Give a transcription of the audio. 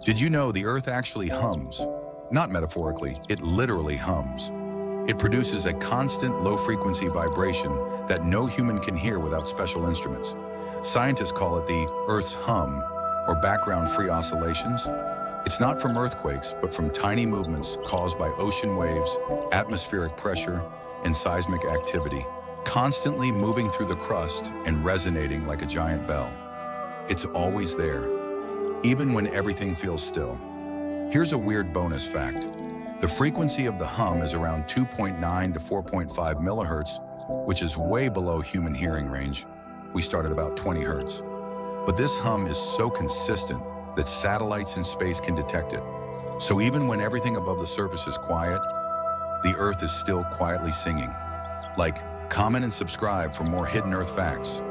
Did you know the Earth actually hums? Not metaphorically, it literally hums. It produces a constant low-frequency vibration that no human can hear without special instruments. Scientists call it the Earth's hum, or background-free oscillations. It's not from earthquakes, but from tiny movements caused by ocean waves, atmospheric pressure, and seismic activity, constantly moving through the crust and resonating like a giant bell. It's always there, even when everything feels still. Here's a weird bonus fact. The frequency of the hum is around 2.9 to 4.5 millihertz, which is way below human hearing range. We start at about 20 hertz. But this hum is so consistent that satellites in space can detect it. So even when everything above the surface is quiet, the Earth is still quietly singing. Like, comment and subscribe for more hidden Earth facts.